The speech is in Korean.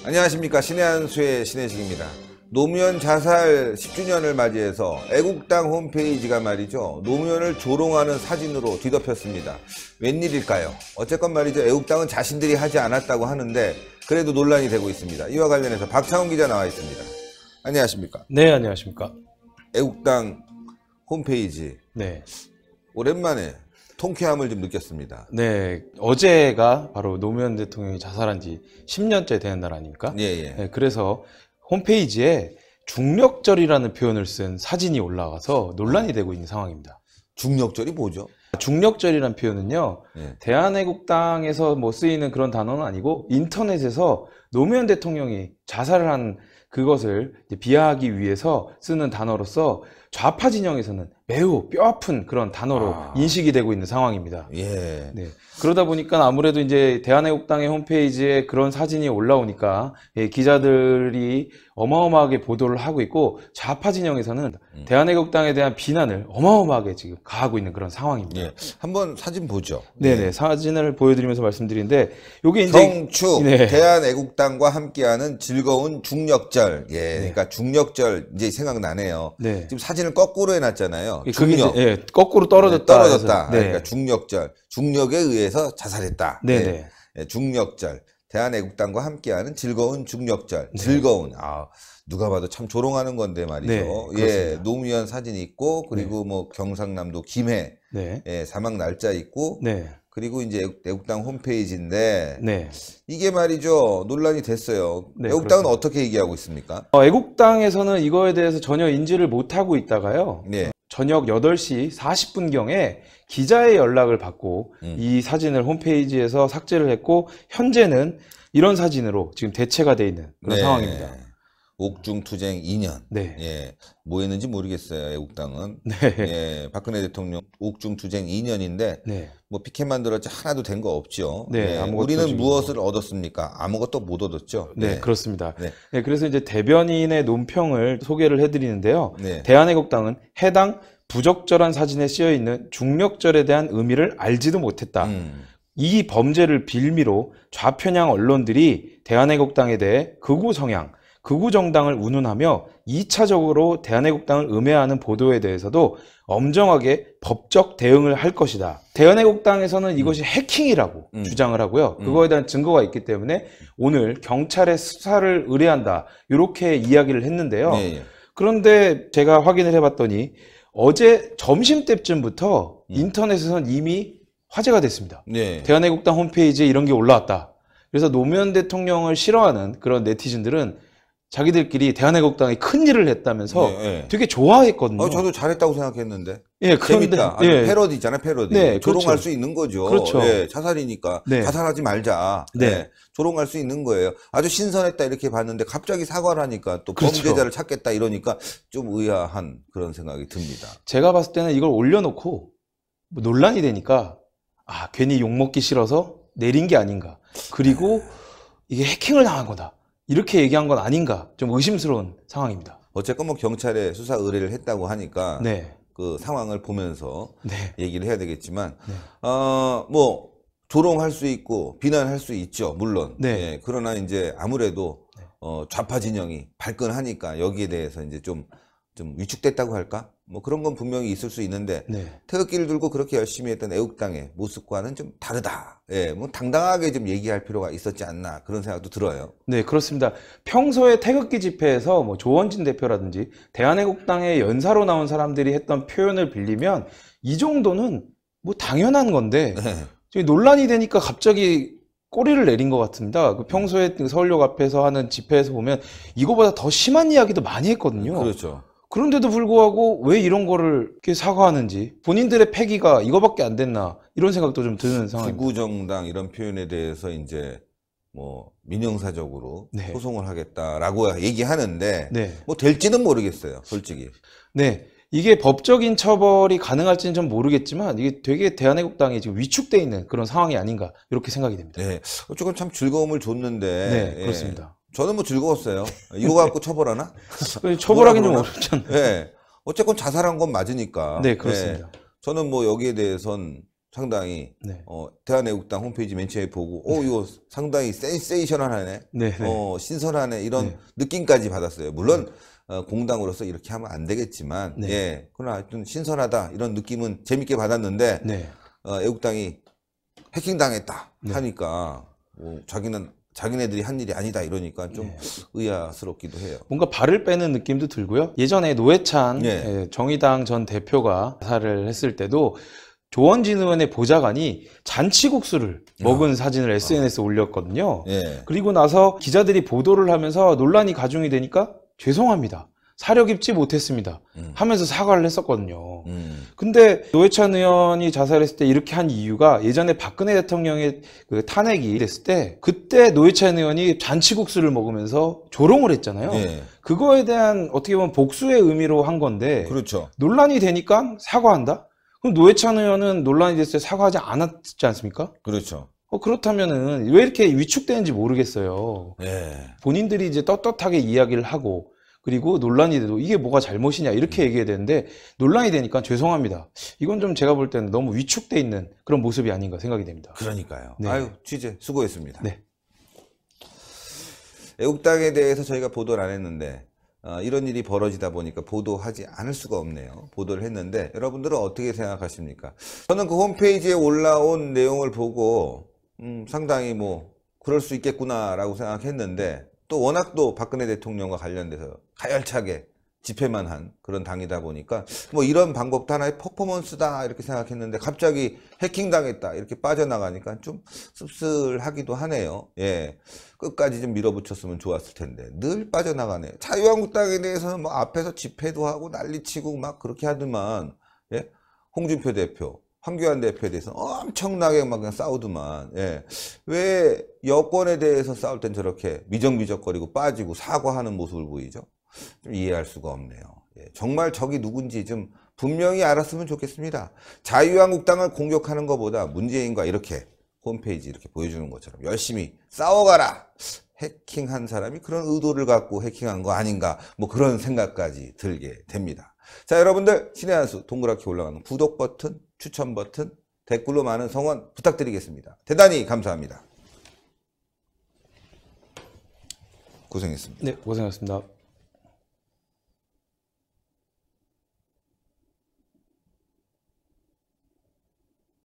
안녕하십니까. 신의 한수의 신혜식입니다. 노무현 자살 10주년을 맞이해서 애국당 홈페이지가 말이죠, 노무현을 조롱하는 사진으로 뒤덮였습니다. 웬일일까요? 어쨌건 말이죠, 애국당은 자신들이 하지 않았다고 하는데 그래도 논란이 되고 있습니다. 이와 관련해서 박창훈 기자 나와 있습니다. 안녕하십니까. 네, 안녕하십니까. 애국당 홈페이지, 네, 오랜만에 통쾌함을 좀 느꼈습니다. 네, 어제가 바로 노무현 대통령이 자살한 지 10년째 되는 날 아닙니까? 예. 네, 그래서 홈페이지에 중력절이라는 표현을 쓴 사진이 올라와서 논란이 되고 있는 상황입니다. 중력절이 뭐죠? 중력절이라는 표현은요, 예. 대한애국당에서 뭐 쓰이는 그런 단어는 아니고 인터넷에서 노무현 대통령이 자살을 한 그것을 비하하기 위해서 쓰는 단어로서 좌파 진영에서는 매우 뼈아픈 그런 단어로 인식이 되고 있는 상황입니다. 예. 네. 그러다 보니까 아무래도 이제 대한애국당의 홈페이지에 그런 사진이 올라오니까 기자들이 어마어마하게 보도를 하고 있고, 좌파 진영에서는 대한애국당에 대한 비난을 어마어마하게 지금 가하고 있는 그런 상황입니다. 예. 한번 사진 보죠. 네네. 예. 사진을 보여드리면서 말씀드리는데, 요게 이제 성추, 네. 대한애국당과 함께하는 즐거운 중력절. 예. 그러니까 중력절 이제 생각나네요. 네. 지금 사진을 거꾸로 해놨잖아요. 그게 중력. 이제, 거꾸로 떨어졌다. 떨어졌다. 네. 그러니까 중력절. 중력에 의해서 자살했다. 네네. 예. 중력절. 대한애국당과 함께하는 즐거운 중력절. 즐거운. 누가 봐도 참 조롱하는 건데 말이죠. 네, 예. 노무현 사진 있고, 그리고 뭐 경상남도 김해. 네. 예. 사망 날짜 있고. 네. 그리고 이제 애국당 홈페이지인데. 네. 이게 말이죠, 논란이 됐어요. 네, 애국당은 그렇습니다. 어떻게 얘기하고 있습니까? 애국당에서는 이거에 대해서 전혀 인지를 못하고 있다가요. 네. 저녁 8시 40분경에 기자의 연락을 받고 이 사진을 홈페이지에서 삭제를 했고, 현재는 이런 사진으로 지금 대체가 돼 있는 그런 네. 상황입니다. 옥중투쟁 2년. 네. 예. 뭐 했는지 모르겠어요, 애국당은. 네. 예. 박근혜 대통령 옥중투쟁 2년인데, 네. 뭐 피켓 만들었지 하나도 된 거 없죠. 네, 예. 아무것도 우리는 지금 무엇을 얻었습니까? 아무것도 못 얻었죠. 네, 그렇습니다. 네. 네, 그래서 이제 대변인의 논평을 소개를 해드리는데요. 네. 대한애국당은 해당 부적절한 사진에 쓰여 있는 중력절에 대한 의미를 알지도 못했다. 이 범죄를 빌미로 좌편향 언론들이 대한애국당에 대해 극우 성향, 극우 정당을 운운하며 2차적으로 대한애국당을 음해하는 보도에 대해서도 엄정하게 법적 대응을 할 것이다. 대한애국당에서는 이것이 해킹이라고 주장을 하고요. 그거에 대한 증거가 있기 때문에 오늘 경찰에 수사를 의뢰한다, 이렇게 이야기를 했는데요. 네. 그런데 제가 확인을 해봤더니 어제 점심때쯤부터 인터넷에서는 이미 화제가 됐습니다. 네. 대한애국당 홈페이지에 이런 게 올라왔다. 그래서 노무현 대통령을 싫어하는 그런 네티즌들은 자기들끼리 대한애국당이 큰 일을 했다면서 네. 되게 좋아했거든요. 저도 잘했다고 생각했는데. 예, 그런데 재밌다. 예. 패러디잖아요, 패러디. 네, 조롱할 그렇죠. 수 있는 거죠. 그렇죠. 예, 자살이니까. 네. 자살하지 말자. 네. 예, 조롱할 수 있는 거예요. 아주 신선했다 이렇게 봤는데 갑자기 사과를 하니까 또 그렇죠. 범죄자를 찾겠다 이러니까 좀 의아한 그런 생각이 듭니다. 제가 봤을 때는 이걸 올려놓고 뭐 논란이 되니까 괜히 욕먹기 싫어서 내린 게 아닌가. 그리고 이게 해킹을 당한 거다, 이렇게 얘기한 건 아닌가, 좀 의심스러운 상황입니다. 어쨌건 뭐 경찰에 수사 의뢰를 했다고 하니까 네. 그 상황을 보면서 네. 얘기를 해야 되겠지만, 네. 뭐 조롱할 수 있고 비난할 수 있죠, 물론. 네. 예, 그러나 이제 아무래도 좌파 진영이 발끈하니까 여기에 대해서 이제 좀 위축됐다고 할까? 뭐 그런 건 분명히 있을 수 있는데, 네. 태극기를 들고 그렇게 열심히 했던 애국당의 모습과는 좀 다르다. 예, 뭐 당당하게 좀 얘기할 필요가 있었지 않나, 그런 생각도 들어요. 네, 그렇습니다. 평소에 태극기 집회에서 뭐 조원진 대표라든지 대한애국당의 연사로 나온 사람들이 했던 표현을 빌리면 이 정도는 뭐 당연한 건데, 네. 논란이 되니까 갑자기 꼬리를 내린 것 같습니다. 평소에 서울역 앞에서 하는 집회에서 보면 이거보다 더 심한 이야기도 많이 했거든요. 그렇죠. 그런데도 불구하고 왜 이런 거를 이렇게 사과하는지, 본인들의 패기가 이거밖에 안 됐나, 이런 생각도 좀 드는 상황입니다. 구구정당 이런 표현에 대해서 이제 뭐 민형사적으로 네. 소송을 하겠다라고 얘기하는데, 네. 뭐 될지는 모르겠어요, 솔직히. 네. 이게 법적인 처벌이 가능할지는 좀 모르겠지만, 이게 되게 대한애국당이 지금 위축돼 있는 그런 상황이 아닌가, 이렇게 생각이 됩니다. 네. 어쨌건 참 즐거움을 줬는데. 네, 예. 그렇습니다. 저는 뭐 즐거웠어요. 이거 갖고 처벌하나? 처벌하기는 좀 뭐라 어렵잖아요. 예. 어쨌건 자살한 건 맞으니까. 네, 그렇습니다. 예. 저는 뭐 여기에 대해선 상당히 네. 대한애국당 홈페이지 맨 처음에 보고 이거 상당히 센세이셔널하네, 네. 신선하네 이런 네. 느낌까지 받았어요. 물론 공당으로서 이렇게 하면 안 되겠지만, 네. 예, 그러나 하여튼 신선하다 이런 느낌은 재밌게 받았는데, 네. 애국당이 해킹당했다 네. 하니까 자기네들이 한 일이 아니다 이러니까 좀 네. 의아스럽기도 해요. 뭔가 발을 빼는 느낌도 들고요. 예전에 노회찬 예. 정의당 전 대표가 사를 했을 때도 조원진 의원의 보좌관이 잔치국수를 먹은 사진을 SNS에 올렸거든요. 예. 그리고 나서 기자들이 보도를 하면서 논란이 가중이 되니까 죄송합니다. 사려 깊지 못했습니다. 하면서 사과를 했었거든요. 근데 노회찬 의원이 자살했을 때 이렇게 한 이유가 예전에 박근혜 대통령의 그 탄핵이 됐을 때 그때 노회찬 의원이 잔치국수를 먹으면서 조롱을 했잖아요. 예. 그거에 대한 어떻게 보면 복수의 의미로 한 건데 그렇죠. 논란이 되니까 사과한다? 그럼 노회찬 의원은 논란이 됐을 때 사과하지 않았지 않습니까? 그렇죠. 그렇다면은 왜 이렇게 위축되는지 모르겠어요. 예. 본인들이 이제 떳떳하게 이야기를 하고 그리고 논란이 돼도 이게 뭐가 잘못이냐 이렇게 얘기해야 되는데 논란이 되니까 죄송합니다. 이건 좀 제가 볼 때는 너무 위축돼 있는 그런 모습이 아닌가 생각이 됩니다. 그러니까요. 네. 아유, 취재 수고했습니다. 네. 애국당에 대해서 저희가 보도를 안 했는데 이런 일이 벌어지다 보니까 보도하지 않을 수가 없네요. 보도를 했는데 여러분들은 어떻게 생각하십니까? 저는 그 홈페이지에 올라온 내용을 보고 상당히 뭐 그럴 수 있겠구나라고 생각했는데 또 워낙 또 박근혜 대통령과 관련돼서 가열차게 집회만 한 그런 당이다 보니까 뭐 이런 방법도 하나의 퍼포먼스다 이렇게 생각했는데 갑자기 해킹당했다 이렇게 빠져나가니까 좀 씁쓸하기도 하네요. 예, 끝까지 좀 밀어붙였으면 좋았을 텐데 늘 빠져나가네. 자유한국당에 대해서는 뭐 앞에서 집회도 하고 난리치고 막 그렇게 하더만, 예, 홍준표 대표, 황교안 대표에 대해서 엄청나게 막 그냥 싸우더만, 예. 왜 여권에 대해서 싸울 땐 저렇게 미적미적거리고 빠지고 사과하는 모습을 보이죠? 좀 이해할 수가 없네요. 예. 정말 적이 누군지 좀 분명히 알았으면 좋겠습니다. 자유한국당을 공격하는 것보다 문재인과 이렇게 홈페이지 이렇게 보여주는 것처럼 열심히 싸워가라! 해킹한 사람이 그런 의도를 갖고 해킹한 거 아닌가, 뭐 그런 생각까지 들게 됩니다. 자, 여러분들 신의 한 수 동그랗게 올라가는 구독 버튼, 추천 버튼, 댓글로 많은 성원 부탁드리겠습니다. 대단히 감사합니다. 고생했습니다. 네, 고생하셨습니다.